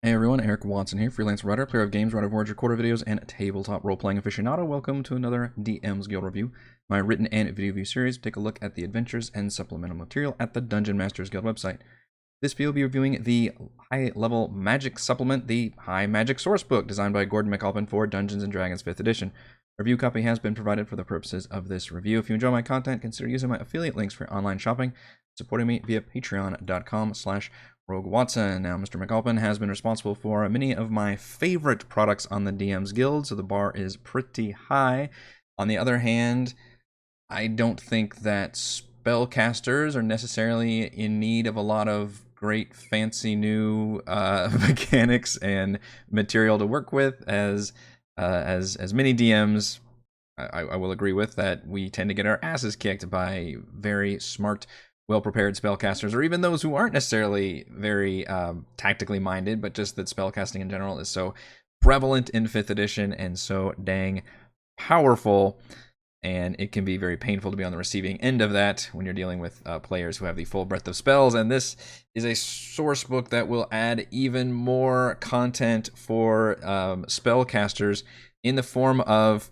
Hey everyone, Eric Watson here, freelance writer, player of games, writer of words, recorder videos, and tabletop role-playing aficionado. Welcome to another DM's Guild review, my written and video review series. Take a look at the adventures and supplemental material at the Dungeon Masters Guild website. This video will be reviewing the high-level magic supplement, the High Magic Sourcebook, designed by Gordon McAlpin for Dungeons & Dragons 5th edition. A review copy has been provided for the purposes of this review. If you enjoy my content, consider using my affiliate links for online shopping, supporting me via patreon.com/Rogue Watson. Now, Mr. McAlpin has been responsible for many of my favorite products on the DM's Guild, so the bar is pretty high. On the other hand, I don't think that spellcasters are necessarily in need of a lot of great fancy new mechanics and material to work with, as many DMs I will agree with that we tend to get our asses kicked by very smart, well-prepared spellcasters, or even those who aren't necessarily very tactically minded, but just that spellcasting in general is so prevalent in 5th edition and so dang powerful, and it can be very painful to be on the receiving end of that when you're dealing with players who have the full breadth of spells. And this is a source book that will add even more content for spellcasters in the form of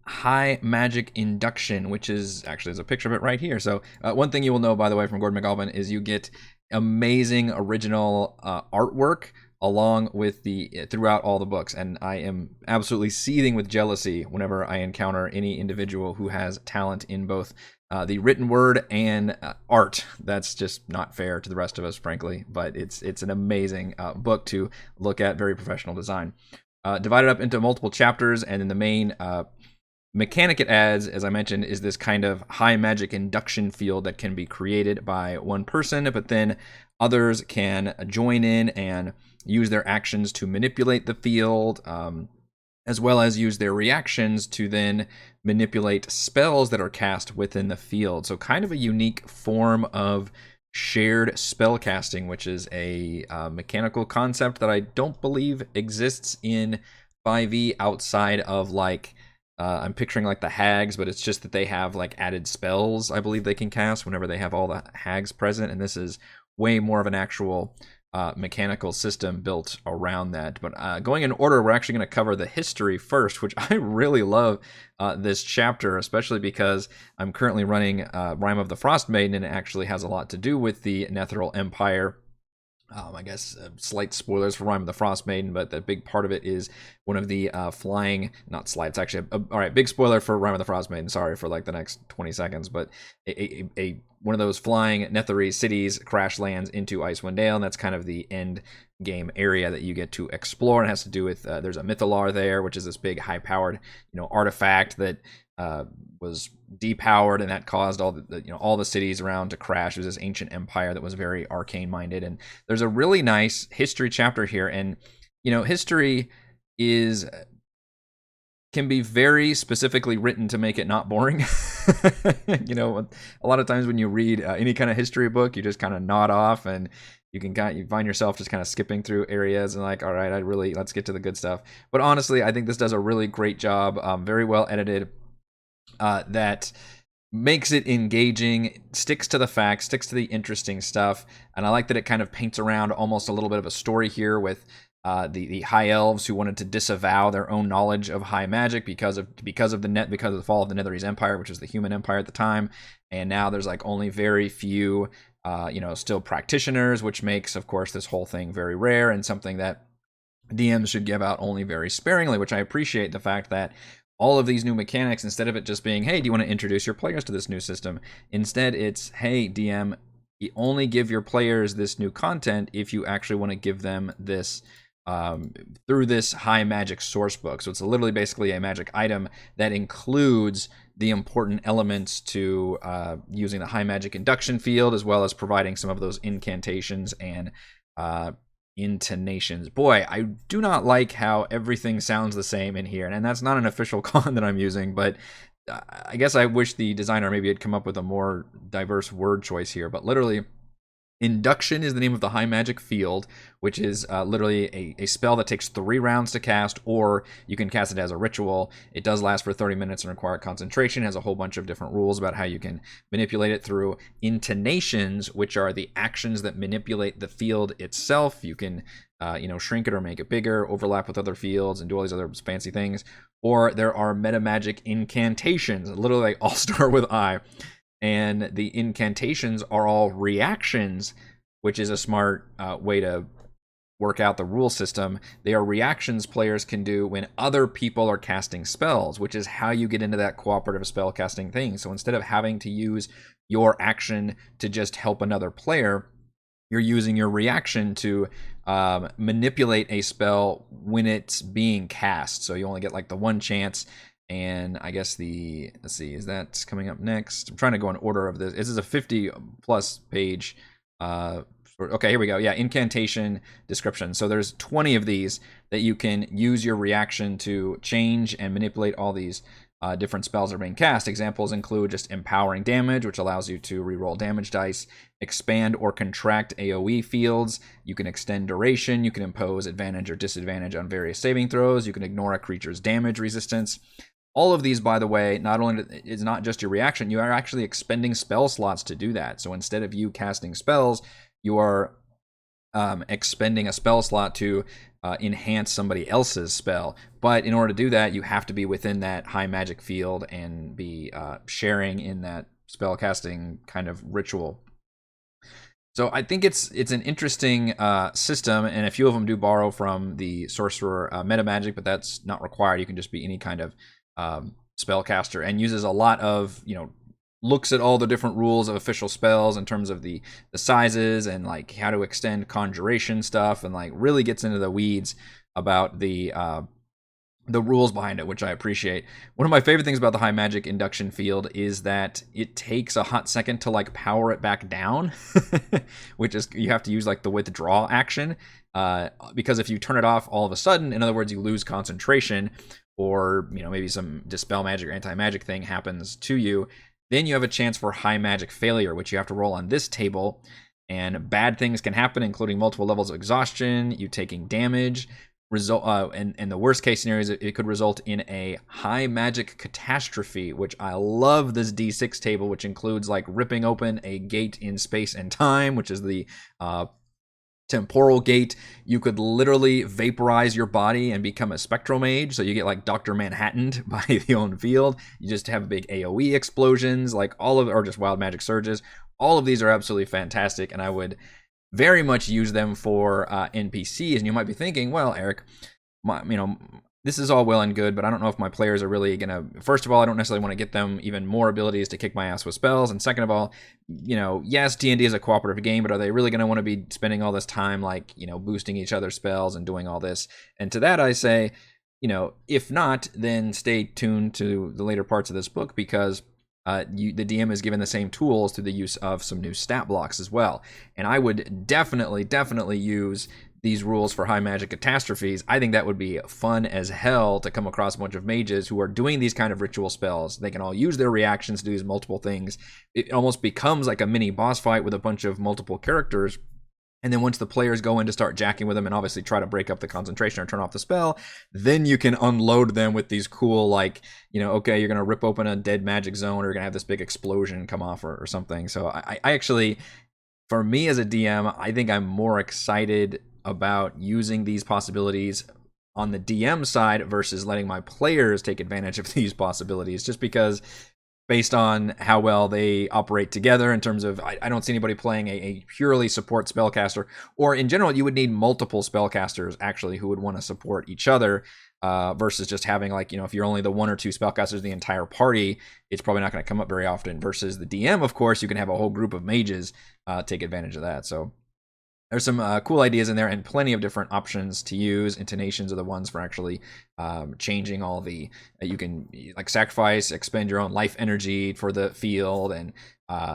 High Magic Induction, which is actually, there's a picture of it right here. So one thing you will know, by the way, from Gordon McAlpin is you get amazing original artwork along with throughout all the books, and I am absolutely seething with jealousy whenever I encounter any individual who has talent in both the written word and art. That's just not fair to the rest of us, frankly, but it's an amazing book to look at. Very professional design, divided up into multiple chapters, and in the main mechanic it adds, as I mentioned, is this kind of high magic induction field that can be created by one person, but then others can join in and use their actions to manipulate the field, as well as use their reactions to then manipulate spells that are cast within the field. So kind of a unique form of shared spellcasting, which is a mechanical concept that I don't believe exists in 5e outside of, like, I'm picturing like the hags, but it's just that they have like added spells I believe they can cast whenever they have all the hags present, and this is way more of an actual mechanical system built around that. But going in order, we're actually going to cover the history first, which I really love this chapter, especially because I'm currently running Rime of the Frost Maiden, and it actually has a lot to do with the Netheril Empire. I guess slight spoilers for Rime of the Frost Maiden, but the big part of it is one of the flying, not slight, it's actually, all right, big spoiler for Rime of the Frost Maiden, sorry for like the next 20 seconds, but one of those flying Netherese cities crash lands into Icewind Dale, and that's kind of the end game area that you get to explore. And it has to do with, there's a Mythalar there, which is this big high-powered, artifact that was depowered, and that caused all the cities around to crash. It was this ancient empire that was very arcane minded, and there's a really nice history chapter here. And history can be very specifically written to make it not boring. A lot of times when you read any kind of history book, you just kind of nod off, and you find yourself just kind of skipping through areas and like, all right, let's get to the good stuff. But honestly, I think this does a really great job, very well edited, that makes it engaging, sticks to the facts, sticks to the interesting stuff. And I like that it kind of paints around almost a little bit of a story here with the high elves who wanted to disavow their own knowledge of high magic because of the fall of the Netherese Empire, which was the human empire at the time. And now there's like only very few still practitioners, which makes, of course, this whole thing very rare and something that DMs should give out only very sparingly, which I appreciate the fact that all of these new mechanics, instead of it just being, hey, do you want to introduce your players to this new system? Instead, it's, hey, DM, you only give your players this new content if you actually want to give them this through this High Magic Sourcebook. So it's literally basically a magic item that includes the important elements to using the High Magic Induction field, as well as providing some of those incantations and intonations. Boy, I do not like how everything sounds the same in here, and that's not an official con that I'm using, but I guess I wish the designer maybe had come up with a more diverse word choice here. But literally, Induction is the name of the High Magic field, which is literally a spell that takes 3 rounds to cast, or you can cast it as a ritual. It does last for 30 minutes and require concentration. It has a whole bunch of different rules about how you can manipulate it through incantations, which are the actions that manipulate the field itself. You can shrink it or make it bigger, overlap with other fields, and do all these other fancy things. Or there are meta magic incantations. Literally, they all start with I. And the incantations are all reactions, which is a smart way to work out the rule system. They are reactions players can do when other people are casting spells, which is how you get into that cooperative spell casting thing. So instead of having to use your action to just help another player, you're using your reaction to manipulate a spell when it's being cast. So you only get like the one chance. And I guess let's see, is that coming up next? I'm trying to go in order of this. This is a 50+ page. Okay, here we go. Yeah, incantation description. So there's 20 of these that you can use your reaction to change and manipulate all these different spells that are being cast. Examples include just empowering damage, which allows you to reroll damage dice, expand or contract AoE fields. You can extend duration. You can impose advantage or disadvantage on various saving throws. You can ignore a creature's damage resistance. All of these, by the way, not only is not just your reaction, you are actually expending spell slots to do that. So instead of you casting spells, you are expending a spell slot to enhance somebody else's spell. But in order to do that, you have to be within that high magic field and be sharing in that spell casting kind of ritual. So I think it's an interesting system, and a few of them do borrow from the sorcerer meta magic, but that's not required. You can just be any kind of spellcaster, and uses a lot of, looks at all the different rules of official spells in terms of the sizes and like how to extend conjuration stuff, and like really gets into the weeds about the rules behind it, which I appreciate. One of my favorite things about the High Magic Induction field is that it takes a hot second to like power it back down, which is you have to use like the withdraw action, because if you turn it off all of a sudden, in other words, you lose concentration, or maybe some dispel magic or anti-magic thing happens to you, then you have a chance for high magic failure, which you have to roll on this table, and bad things can happen, including multiple levels of exhaustion, you taking damage, and the worst case scenario is it could result in a high magic catastrophe, which I love this D6 table, which includes like ripping open a gate in space and time, which is the temporal gate. You could literally vaporize your body and become a spectral mage, so you get like Dr. Manhattaned by the own field. You just have big AoE explosions, like or just wild magic surges. All of these are absolutely fantastic, and I would very much use them for NPCs. And you might be thinking, well, Eric, this is all well and good, but I don't know if my players are really gonna. First of all, I don't necessarily want to get them even more abilities to kick my ass with spells, and second of all, yes, D&D is a cooperative game, but are they really gonna want to be spending all this time like boosting each other's spells and doing all this? And to that I say, if not, then stay tuned to the later parts of this book, because the DM is given the same tools through the use of some new stat blocks as well. And I would definitely use these rules for high magic catastrophes. I think that would be fun as hell to come across a bunch of mages who are doing these kind of ritual spells. They can all use their reactions to do these multiple things. It almost becomes like a mini boss fight with a bunch of multiple characters. And then once the players go in to start jacking with them and obviously try to break up the concentration or turn off the spell, then you can unload them with these cool, like, okay, you're going to rip open a dead magic zone, or you're going to have this big explosion come off or something. So I actually, for me as a DM, I think I'm more excited about using these possibilities on the DM side versus letting my players take advantage of these possibilities, just because based on how well they operate together in terms of, I don't see anybody playing a purely support spellcaster, or in general, you would need multiple spellcasters actually who would want to support each other, versus just having like, if you're only the one or two spellcasters in the entire party, it's probably not going to come up very often, versus the DM, of course, you can have a whole group of mages take advantage of that. So there's some cool ideas in there and plenty of different options to use. Intonations are the ones for actually changing all the, you can like sacrifice, expend your own life energy for the field, and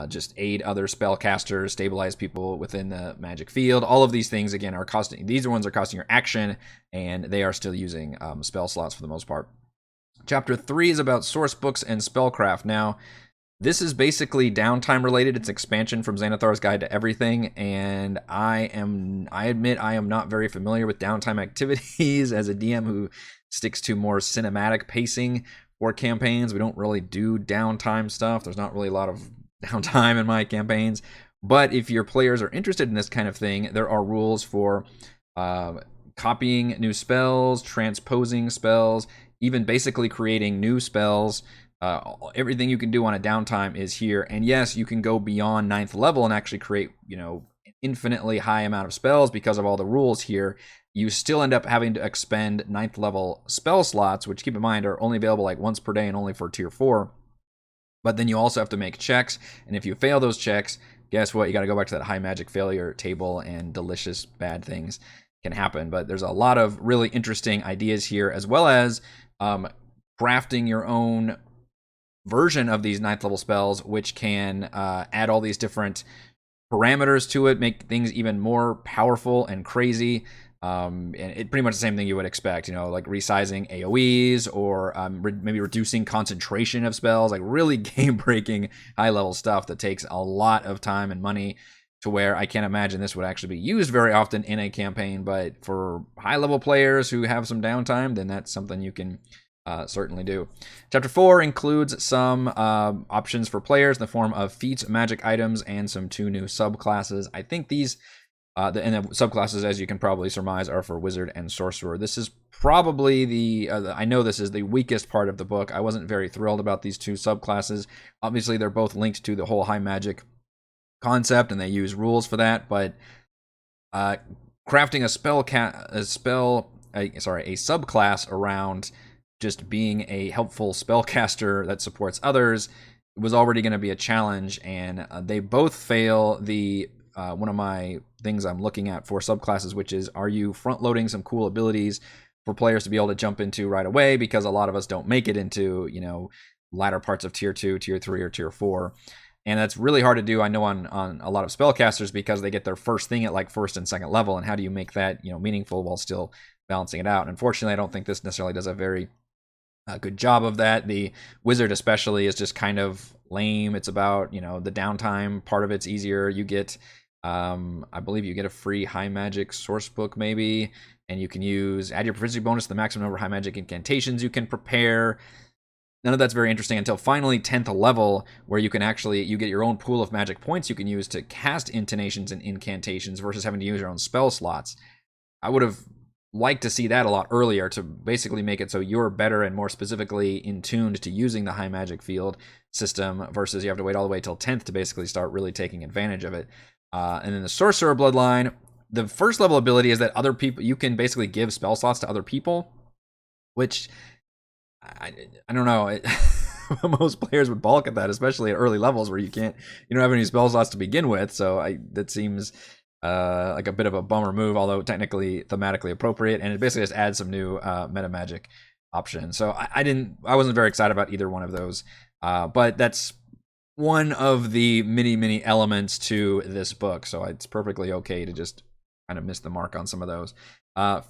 just aid other spellcasters, stabilize people within the magic field. All of these things, again, are costing, these ones are costing your action, and they are still using spell slots for the most part. Chapter 3 is about source books and spellcraft. Now, This is basically downtime related. It's expansion from Xanathar's Guide to Everything, and I admit I am not very familiar with downtime activities as a DM who sticks to more cinematic pacing for campaigns. We don't really do downtime stuff. There's not really a lot of downtime in my campaigns. But if your players are interested in this kind of thing, there are rules for copying new spells, transposing spells, even basically creating new spells. Everything you can do on a downtime is here. And yes, you can go beyond 9th level and actually create, infinitely high amount of spells because of all the rules here. You still end up having to expend 9th level spell slots, which, keep in mind, are only available like once per day and only for tier 4. But then you also have to make checks, and if you fail those checks, guess what? You got to go back to that high magic failure table, and delicious bad things can happen. But there's a lot of really interesting ideas here, as well as crafting your own version of these 9th level spells, which can add all these different parameters to it, make things even more powerful and crazy. And it's pretty much the same thing you would expect, like resizing AoEs or maybe reducing concentration of spells, like really game-breaking high-level stuff that takes a lot of time and money, to where I can't imagine this would actually be used very often in a campaign. But for high-level players who have some downtime, then that's something you can certainly do. Chapter 4 includes some options for players in the form of feats, magic items, and some 2 new subclasses. I think these and the subclasses, as you can probably surmise, are for wizard and sorcerer. This is probably I know this is the weakest part of the book. I wasn't very thrilled about these 2 subclasses. Obviously, they're both linked to the whole high magic concept, and they use rules for that. But crafting a subclass around just being a helpful spellcaster that supports others was already going to be a challenge, and they both fail the one of my things I'm looking at for subclasses, which is, are you front loading some cool abilities for players to be able to jump into right away? Because a lot of us don't make it into latter parts of tier 2, tier 3, or tier 4, and that's really hard to do, I know, on a lot of spellcasters, because they get their first thing at like 1st and 2nd level, and how do you make that meaningful while still balancing it out? And unfortunately, I don't think this necessarily does a very good job of that. The wizard especially is just kind of lame. It's about the downtime part of it's easier. You get I believe you get a free High Magic Sourcebook maybe, and you can add your proficiency bonus to the maximum number of high magic incantations you can prepare. None of that's very interesting until finally 10th level, where you get your own pool of magic points you can use to cast incantations and incantations versus having to use your own spell slots. I would have liked to see that a lot earlier, to basically make it so you're better and more specifically in tuned to using the high magic field system, versus you have to wait all the way till 10th to basically start really taking advantage of it. And then the sorcerer bloodline, the 1st level ability is that other people, you can basically give spell slots to other people, which I don't know. Most players would balk at that, especially at early levels where you don't have any spell slots to begin with. So that seems like a bit of a bummer move, although technically thematically appropriate, and it basically just adds some new meta magic options. So I wasn't very excited about either one of those, but that's one of the many elements to this book, so it's perfectly okay to just kind of miss the mark on some of those.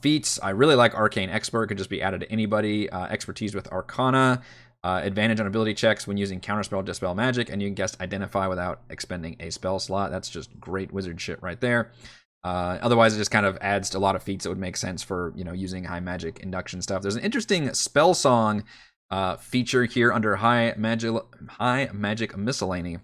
Feats, I really like Arcane Expert, could just be added to anybody. Expertise with Arcana, advantage on ability checks when using counterspell, dispel magic, and you can guess identify without expending a spell slot. That's just great wizard shit right there. Otherwise, it just kind of adds to a lot of feats that would make sense for using high magic induction stuff. There's an interesting spell song feature here under High Magic Miscellany,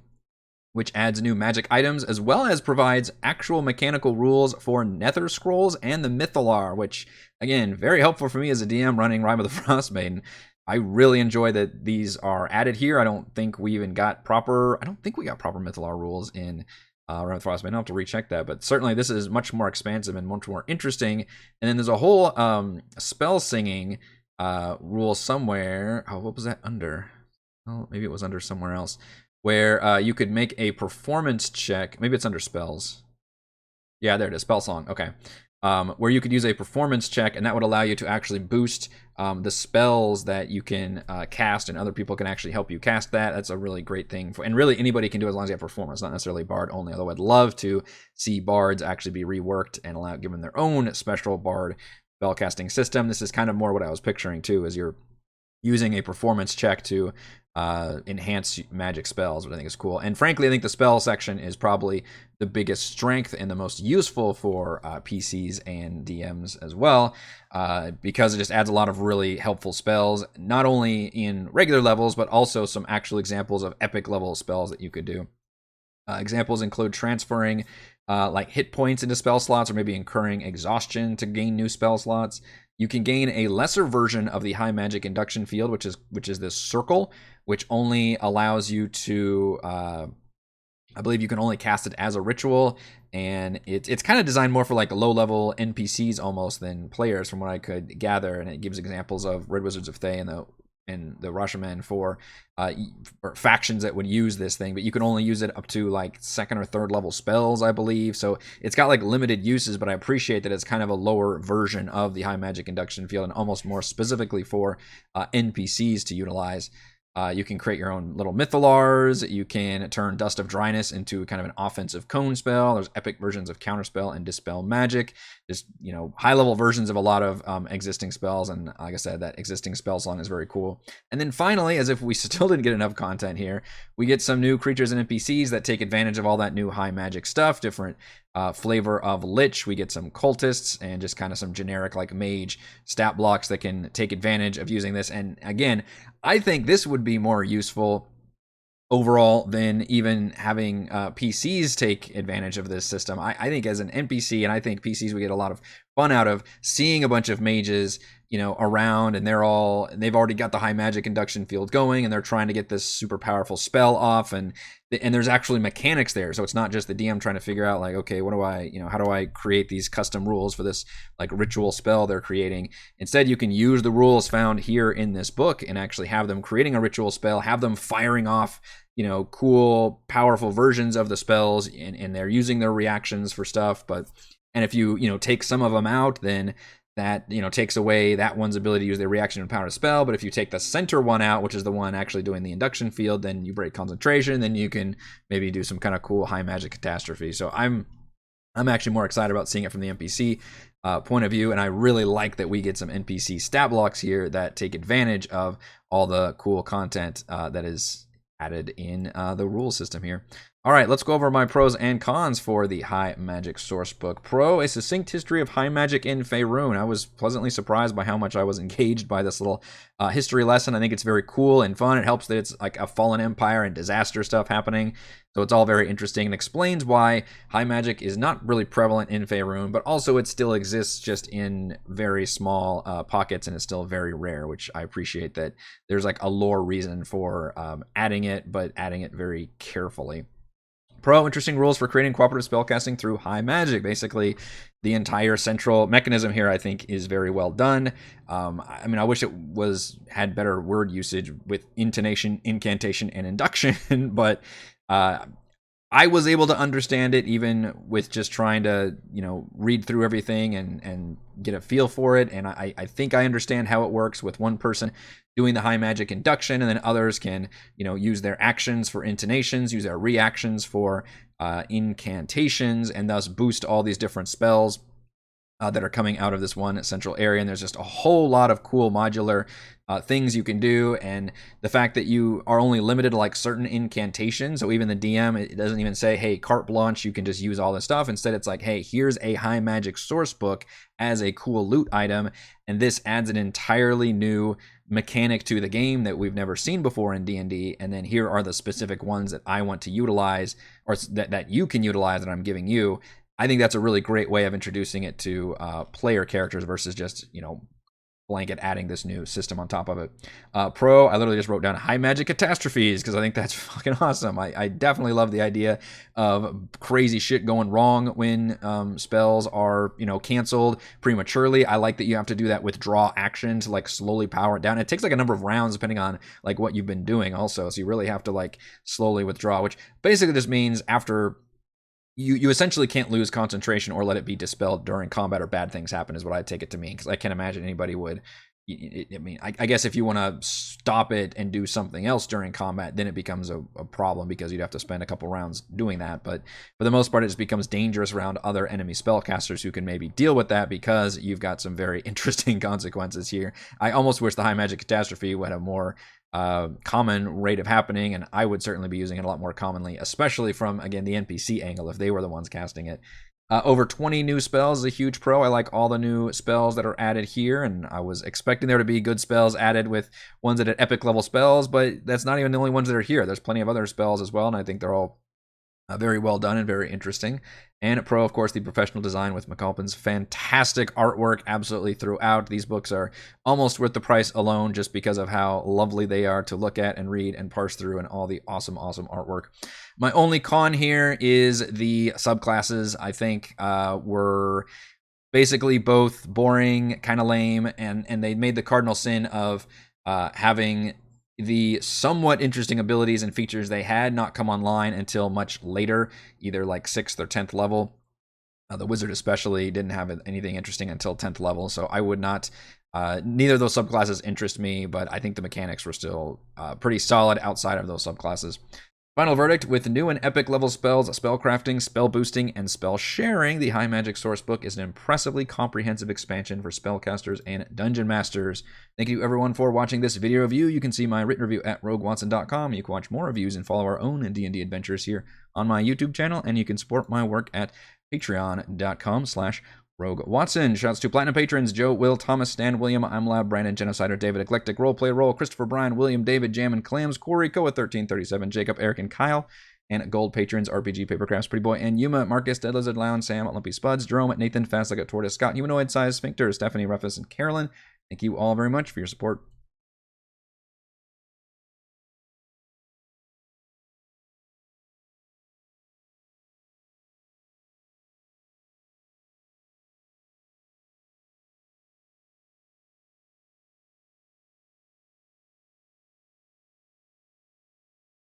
which adds new magic items, as well as provides actual mechanical rules for Nether Scrolls and the Mythalar, which, again, very helpful for me as a DM running Rime of the Frostmaiden. I really enjoy that these are added here. I don't think we got proper Mythalar rules in Rime of the Frostmaiden. I'll have to recheck that, but certainly this is much more expansive and much more interesting. And then there's a whole spell singing rule somewhere. Oh, what was that under? Oh, maybe it was under somewhere else, where you could make a performance check. Maybe it's under spells. Yeah, there it is, spell song. Okay. Where you could use a performance check, and that would allow you to actually boost the spells that you can cast, and other people can actually help you cast that. That's a really great thing, and really anybody can do it as long as you have performance, not necessarily bard only, although I'd love to see bards actually be reworked and given their own special bard spellcasting system. This is kind of more what I was picturing too, is you're using a performance check to enhance magic spells, which I think is cool. And frankly, I think the spell section is probably the biggest strength and the most useful for PCs and DMs as well, because it just adds a lot of really helpful spells, not only in regular levels, but also some actual examples of epic level spells that you could do. Examples include transferring like hit points into spell slots, or maybe incurring exhaustion to gain new spell slots. You can gain a lesser version of the high magic induction field, which is this circle, which only allows you to, I believe you can only cast it as a ritual, and it's kind of designed more for like low level NPCs almost than players, from what I could gather. And it gives examples of Red Wizards of Thay and the Rashomon for factions that would use this thing, but you can only use it up to like second or third level spells, I believe. So it's got like limited uses, but I appreciate that it's kind of a lower version of the high magic induction field and almost more specifically for NPCs to utilize. You can create your own little mythalars. You can turn Dust of Dryness into kind of an offensive cone spell. There's epic versions of Counterspell and Dispel Magic. Just, high level versions of a lot of existing spells. And like I said, that existing spell slot is very cool. And then finally, as if we still didn't get enough content here, we get some new creatures and NPCs that take advantage of all that new high magic stuff. Different flavor of Lich. We get some cultists and just kind of some generic like mage stat blocks that can take advantage of using this. And again, I think this would be more useful overall than even having PCs take advantage of this system. I think as an NPC, and I think PCs would get a lot of fun out of seeing a bunch of mages, around, and they've already got the high magic induction field going, and they're trying to get this super powerful spell off, and there's actually mechanics there. So it's not just the DM trying to figure out like, okay, what do I, how do I create these custom rules for this like ritual spell they're creating? Instead, you can use the rules found here in this book and actually have them creating a ritual spell, have them firing off, cool, powerful versions of the spells, and they're using their reactions for stuff. And if you, take some of them out, then that, takes away that one's ability to use their reaction and power to spell. But if you take the center one out, which is the one actually doing the induction field, then you break concentration, then you can maybe do some kind of cool high magic catastrophe. So I'm actually more excited about seeing it from the NPC point of view, and I really like that we get some NPC stat blocks here that take advantage of all the cool content that is added in the rule system here. All right, let's go over my pros and cons for the High Magic Sourcebook. Pro, a succinct history of high magic in Faerun. I was pleasantly surprised by how much I was engaged by this little history lesson. I think it's very cool and fun. It helps that it's like a fallen empire and disaster stuff happening. So it's all very interesting and explains why high magic is not really prevalent in Faerun, but also it still exists just in very small pockets, and it's still very rare, which I appreciate that there's like a lore reason for adding it, but adding it very carefully. Pro, interesting rules for creating cooperative spellcasting through high magic. Basically, the entire central mechanism here, I think, is very well done. I wish it had better word usage with intonation, incantation, and induction, but I was able to understand it even with just trying to, read through everything and get a feel for it. And I think I understand how it works with one person doing the high magic induction, and then others can, use their actions for intonations, use their reactions for incantations, and thus boost all these different spells that are coming out of this one central area. And there's just a whole lot of cool modular things you can do, and the fact that you are only limited to like certain incantations. So even the DM, it doesn't even say, hey, carte blanche, you can just use all this stuff. Instead, it's like, hey, here's a high magic source book as a cool loot item, and this adds an entirely new mechanic to the game that we've never seen before in D&D. And then here are the specific ones that I want to utilize, or that you can utilize, that I'm giving you. I think that's a really great way of introducing it to player characters versus just, blanket adding this new system on top of it. Pro, I literally just wrote down high magic catastrophes because I think that's fucking awesome. I definitely love the idea of crazy shit going wrong when spells are, canceled prematurely. I like that you have to do that withdraw action to like slowly power it down. It takes like a number of rounds depending on like what you've been doing also. So you really have to like slowly withdraw, which basically just means after you essentially can't lose concentration or let it be dispelled during combat or bad things happen, is what I take it to mean, because I can't imagine anybody would. I guess if you want to stop it and do something else during combat, then it becomes a problem because you'd have to spend a couple rounds doing that. But for the most part, it just becomes dangerous around other enemy spellcasters who can maybe deal with that, because you've got some very interesting consequences here. I almost wish the high magic catastrophe would have more common rate of happening, and I would certainly be using it a lot more commonly, especially from, again, the NPC angle if they were the ones casting it. Over 20 new spells is a huge pro. I like all the new spells that are added here, and I was expecting there to be good spells added with ones that are epic level spells, but that's not even the only ones that are here. There's plenty of other spells as well, and I think they're all very well done and very interesting. And pro, of course, the professional design with McAlpin's fantastic artwork absolutely throughout. These books are almost worth the price alone just because of how lovely they are to look at and read and parse through, and all the awesome, awesome artwork. My only con here is the subclasses. I think were basically both boring, kind of lame, and they made the cardinal sin of having the somewhat interesting abilities and features they had not come online until much later, either like 6th or 10th level. The wizard especially didn't have anything interesting until 10th level, so I would not, neither of those subclasses interest me, but I think the mechanics were still pretty solid outside of those subclasses. Final verdict: with new and epic level spells, spellcrafting, spell boosting, and spell sharing, the High Magic Sourcebook is an impressively comprehensive expansion for spellcasters and dungeon masters. Thank you everyone for watching this video review. You can see my written review at roguewatson.com. You can watch more reviews and follow our own D&D adventures here on my YouTube channel, and you can support my work at patreon.com/Rogue Watson. Shouts to Platinum patrons Joe, Will, Thomas, Stan, William, I'm Lab, Brandon, Genocider, David, Eclectic, Roleplay Roll, Christopher, Brian, William, David, Jam and Clams, Corey, Koa1337, Jacob, Eric, and Kyle. And gold patrons RPG, Papercrafts, Pretty Boy, and Yuma, Marcus, Dead Lizard, Lounge, Sam, Lumpy Spuds, Jerome, Nathan, Fast Like a Tortoise, Scott, Humanoid Size, Sphincter, Stephanie, Ruffus, and Carolyn. Thank you all very much for your support.